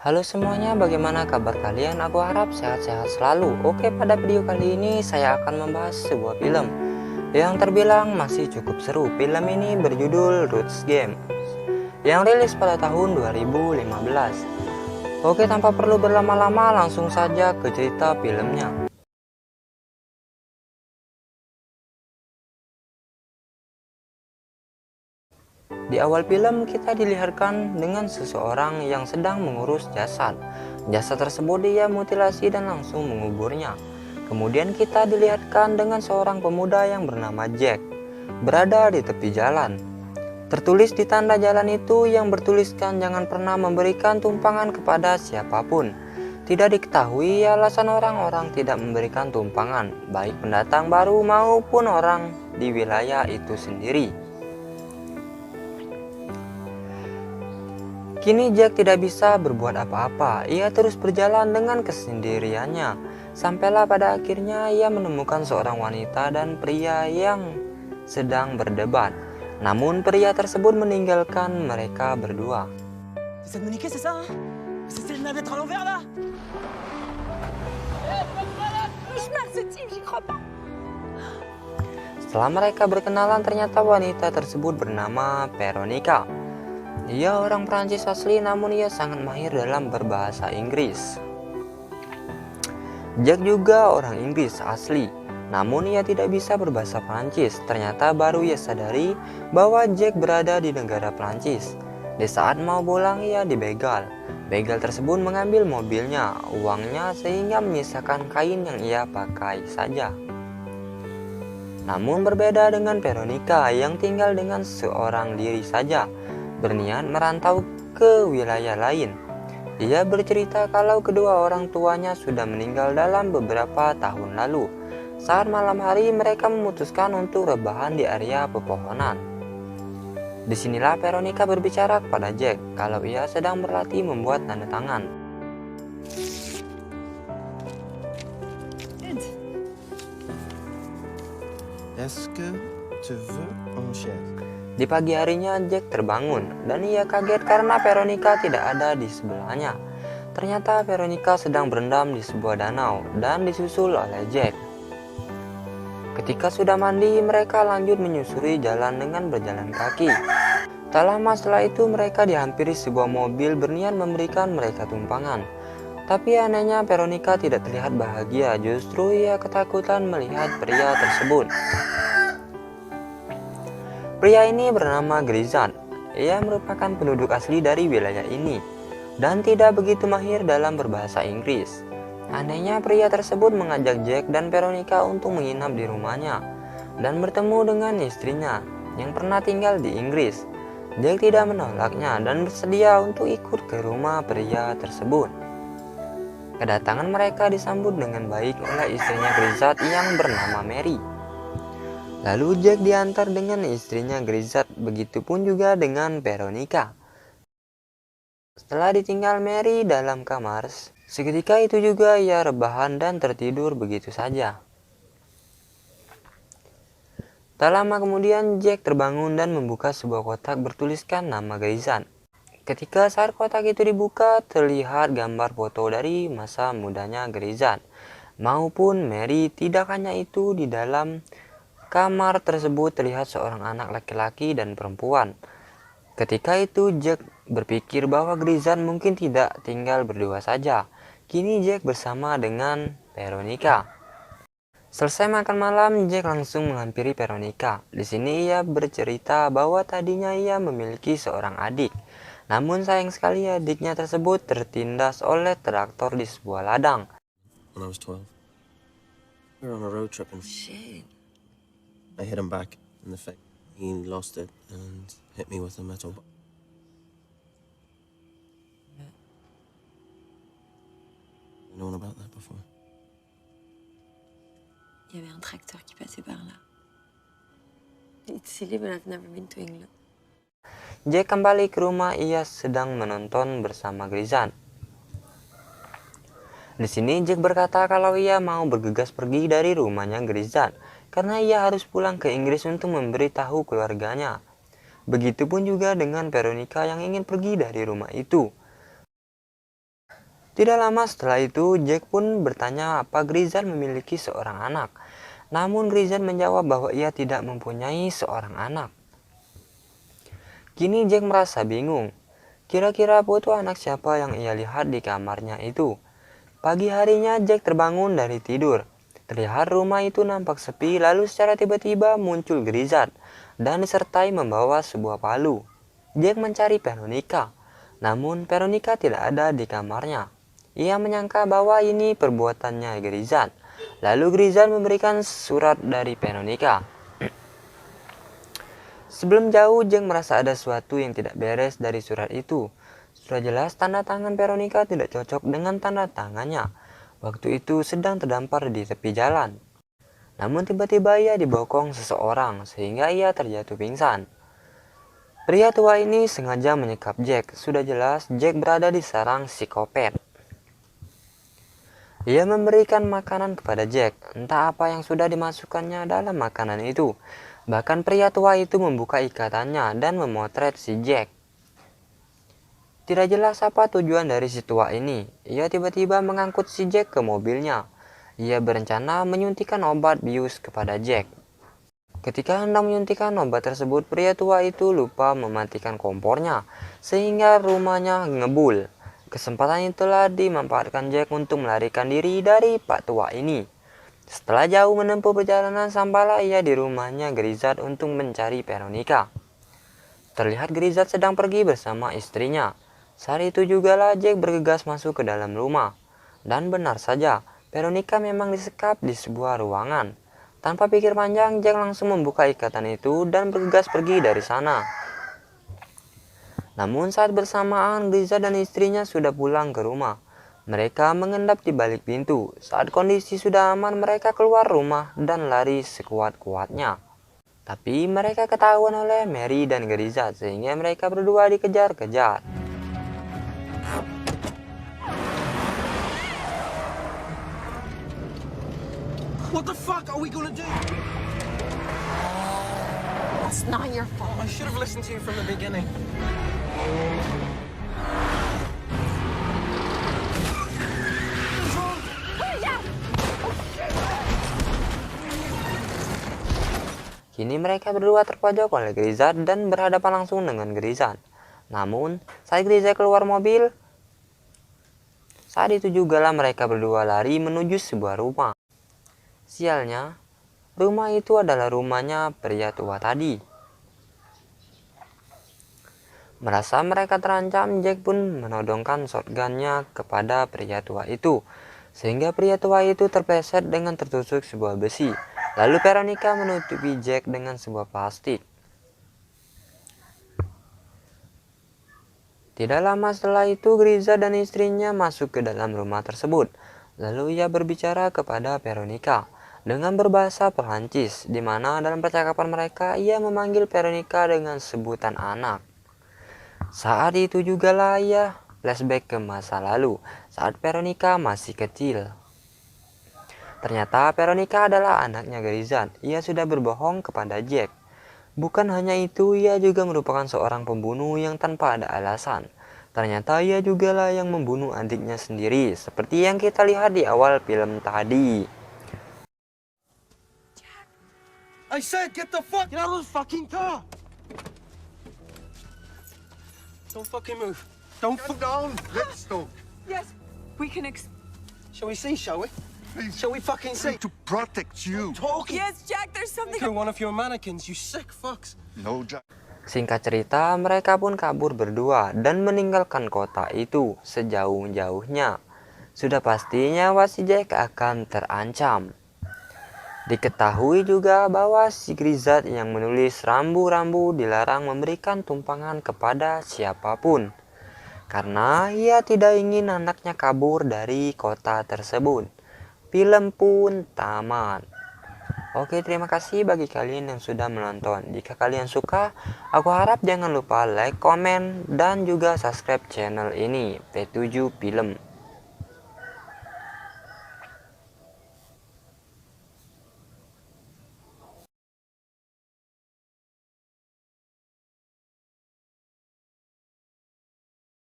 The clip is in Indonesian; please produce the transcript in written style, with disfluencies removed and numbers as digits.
Halo semuanya, bagaimana kabar kalian? Aku harap sehat-sehat selalu. Oke, pada video kali ini saya akan membahas sebuah film yang terbilang masih cukup seru. Film ini berjudul Roots Game yang rilis pada tahun 2015. Oke, tanpa perlu berlama-lama, langsung saja ke cerita filmnya. Di awal film kita dilihatkan dengan seseorang yang sedang mengurus jasad. Jasad tersebut dia mutilasi dan langsung menguburnya. Kemudian kita dilihatkan dengan seorang pemuda yang bernama Jack berada di tepi jalan. Tertulis di tanda jalan itu yang bertuliskan jangan pernah memberikan tumpangan kepada siapapun. Tidak diketahui alasan orang-orang tidak memberikan tumpangan, baik pendatang baru maupun orang di wilayah itu sendiri. Kini Jack tidak bisa berbuat apa-apa, ia terus berjalan dengan kesendiriannya. Sampailah pada akhirnya ia menemukan seorang wanita dan pria yang sedang berdebat. Namun pria tersebut meninggalkan mereka berdua. Vous êtes Monique, c'est ça? C'est celle navette à l'envers là? Setelah mereka berkenalan, ternyata wanita tersebut bernama Veronica. Ia orang Prancis asli, namun ia sangat mahir dalam berbahasa Inggris. Jack juga orang Inggris asli, namun ia tidak bisa berbahasa Prancis. Ternyata baru ia sadari bahwa Jack berada di negara Prancis. Di saat mau pulang ia dibegal. Begal tersebut mengambil mobilnya, uangnya, sehingga menyisakan kain yang ia pakai saja. Namun berbeda dengan Veronica yang tinggal dengan seorang diri saja, berniat merantau ke wilayah lain. Ia bercerita kalau kedua orang tuanya sudah meninggal dalam beberapa tahun lalu. Saat malam hari mereka memutuskan untuk rebahan di area pepohonan. Disinilah Veronica berbicara kepada Jack kalau ia sedang berlatih membuat tanda tangan. Est-ce que tu veux une chaise? Di pagi harinya Jack terbangun dan ia kaget karena Veronica tidak ada di sebelahnya. Ternyata Veronica sedang berendam di sebuah danau dan disusul oleh Jack. Ketika sudah mandi, mereka lanjut menyusuri jalan dengan berjalan kaki. Tak lama setelah itu mereka dihampiri sebuah mobil berniat memberikan mereka tumpangan. Tapi anehnya Veronica tidak terlihat bahagia, justru ia ketakutan melihat pria tersebut. Pria ini bernama Grisat. Ia merupakan penduduk asli dari wilayah ini dan tidak begitu mahir dalam berbahasa Inggris. Anehnya pria tersebut mengajak Jack dan Veronica untuk menginap di rumahnya dan bertemu dengan istrinya yang pernah tinggal di Inggris. Jack tidak menolaknya dan bersedia untuk ikut ke rumah pria tersebut. Kedatangan mereka disambut dengan baik oleh istrinya Grisat yang bernama Mary. Lalu Jack diantar dengan istrinya Grisat, begitupun juga dengan Veronica. Setelah ditinggal Mary dalam kamar, seketika itu juga ia rebahan dan tertidur begitu saja. Tak lama kemudian Jack terbangun dan membuka sebuah kotak bertuliskan nama Grisat. Ketika saat kotak itu dibuka, terlihat gambar foto dari masa mudanya Grisat maupun Mary. Tidak hanya itu, di dalam kamar tersebut terlihat seorang anak laki-laki dan perempuan. Ketika itu Jack berpikir bahwa Grisat mungkin tidak tinggal berdua saja. Kini Jack bersama dengan Veronica. Selesai makan malam, Jack langsung menghampiri Veronica. Di sini ia bercerita bahwa tadinya ia memiliki seorang adik. Namun sayang sekali adiknya tersebut tertindas oleh traktor di sebuah ladang. When I was 12, we were on a road trip and Shit. I hit him back in the face. He lost it and hit me with a metal bar. You known about that before? Il y avait un tracteur qui passait par là. It's silly, but I've never been to England. Jack kembali ke rumah, ia sedang menonton bersama Grisat. Di sini Jack berkata kalau ia mau bergegas pergi dari rumahnya Grisat karena ia harus pulang ke Inggris untuk memberitahu keluarganya. Begitupun juga dengan Veronica yang ingin pergi dari rumah itu. Tidak lama setelah itu, Jack pun bertanya apa Grisat memiliki seorang anak. Namun Grisat menjawab bahwa ia tidak mempunyai seorang anak. Kini Jack merasa bingung. Kira-kira foto anak siapa yang ia lihat di kamarnya itu? Pagi harinya Jack terbangun dari tidur. Terlihat rumah itu nampak sepi, lalu secara tiba-tiba muncul Grisat dan disertai membawa sebuah palu. Jack mencari Veronica, namun Veronica tidak ada di kamarnya. Ia menyangka bahwa ini perbuatannya Grisat. Lalu Grisat memberikan surat dari Veronica. Sebelum jauh, Jack merasa ada sesuatu yang tidak beres dari surat itu. Sudah jelas tanda tangan Veronica tidak cocok dengan tanda tangannya. Waktu itu sedang terdampar di tepi jalan. Namun tiba-tiba ia dibokong seseorang sehingga ia terjatuh pingsan. Pria tua ini sengaja menyekap Jack. Sudah jelas Jack berada di sarang psikopat. Ia memberikan makanan kepada Jack. Entah apa yang sudah dimasukkannya dalam makanan itu. Bahkan pria tua itu membuka ikatannya dan memotret si Jack. Tidak jelas apa tujuan dari si tua ini. Ia tiba-tiba mengangkut si Jack ke mobilnya. Ia berencana menyuntikkan obat bius kepada Jack. Ketika hendak menyuntikkan obat tersebut, pria tua itu lupa mematikan kompornya, sehingga rumahnya ngebul. Kesempatan itulah dimanfaatkan Jack untuk melarikan diri dari Pak Tua ini. Setelah jauh menempuh perjalanan, sampailah ia di rumahnya Grisat untuk mencari Veronica. Terlihat Grisat sedang pergi bersama istrinya. Saat itu jugalah Jack bergegas masuk ke dalam rumah. Dan benar saja, Veronica memang disekap di sebuah ruangan. Tanpa pikir panjang, Jack langsung membuka ikatan itu dan bergegas pergi dari sana. Namun saat bersamaan, Grisat dan istrinya sudah pulang ke rumah. Mereka mengendap di balik pintu. Saat kondisi sudah aman, mereka keluar rumah dan lari sekuat-kuatnya. Tapi mereka ketahuan oleh Mary dan Grisat sehingga mereka berdua dikejar-kejar. What the fuck are we gonna do? It's not your fault. I should have listened to you from the beginning. Kini mereka berdua terpojok oleh Grisat dan berhadapan langsung dengan Grisat. Namun, saat Grisat keluar mobil, saat itu jugalah mereka berdua lari menuju sebuah rumah. Sialnya, rumah itu adalah rumahnya pria tua tadi. Merasa mereka terancam, Jack pun menodongkan shotgunnya kepada pria tua itu, sehingga pria tua itu terpleset dengan tertusuk sebuah besi. Lalu Veronica menutupi Jack dengan sebuah plastik. Tidak lama setelah itu, Grisat dan istrinya masuk ke dalam rumah tersebut. Lalu ia berbicara kepada Veronica dengan berbahasa Perancis, di mana dalam percakapan mereka ia memanggil Veronica dengan sebutan anak. Saat itu jugalah ia flashback ke masa lalu saat Veronica masih kecil. Ternyata Veronica adalah anaknya Grisat. Ia sudah berbohong kepada Jack. Bukan hanya itu, ia juga merupakan seorang pembunuh yang tanpa ada alasan. Ternyata ia jugalah yang membunuh adiknya sendiri, seperti yang kita lihat di awal film tadi. I said get the fuck out of the fucking car! Don't fucking move. Don't fuck down. Let's talk. Yes, we can Shall we see, shall we? Please. Shall we fucking see? To protect you. Talking. Yes, Jack, there's something. You're one of your mannequins, you sick fucks. No, Jack. Singkat cerita, mereka pun kabur berdua dan meninggalkan kota itu sejauh-jauhnya. Sudah pasti nyawa si Jack akan terancam. Diketahui juga bahwa si Grisat yang menulis rambu-rambu dilarang memberikan tumpangan kepada siapapun, karena ia tidak ingin anaknya kabur dari kota tersebut. Film pun tamat. Oke, terima kasih bagi kalian yang sudah menonton. Jika kalian suka, aku harap jangan lupa like, komen, dan juga subscribe channel ini, P7 Film.